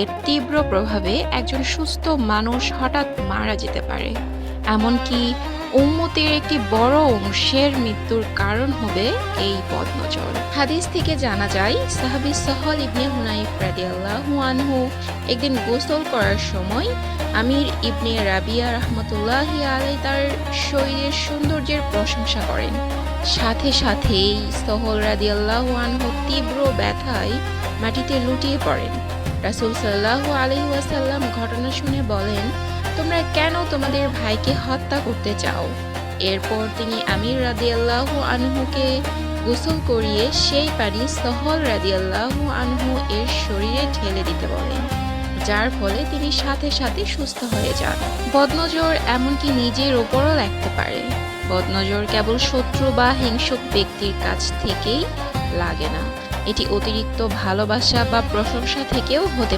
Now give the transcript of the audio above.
এর তীব্র প্রভাবে একজন সুস্থ মানুষ হঠাৎ মারা যেতে পারে। এমনকি উম্মতের একটি বড় অংশের মৃত্যুর কারণ হবে এই বদনজর। হাদিস থেকে জানা যায়, সাহাবী সহল ইবনে হুনাইফ রাদিয়াল্লাহু আনহু একদিন গোসল করার সময় আমির ইবনে রাবিয়া রাহমাতুল্লাহি আলাইহি তার শরীরের সৌন্দর্যের প্রশংসা করেন। সাথে সাথেই সহল রাদিয়াল্লাহু আনহু তীব্র ব্যথায় মাটিতে লুটিয়ে পড়েন। রাসূল সাল্লাল্লাহু আলাইহি ওয়াসাল্লাম ঘটনা শুনে বলেন, তোমরা কেন তোমাদের ভাইকে হত্যা করতে চাও? এরপর তিনি আমির রাদিয়াল্লাহু আনহুকে গোসল করিয়ে সেই পানি সহল রাদিয়াল্লাহু আনহু এর শরীরে ঢেলে দিতে বলেন, যার ফলে তিনি সাথে সাথে সুস্থ হয়ে যান। বদনজর এমনকি নিজের ওপরও লাগতে পারে। বদনজর কেবল শত্রু বা হিংসুক ব্যক্তির কাছ থেকেই লাগে না, এটি অতিরিক্ত ভালোবাসা বা প্রশংসা থেকেও হতে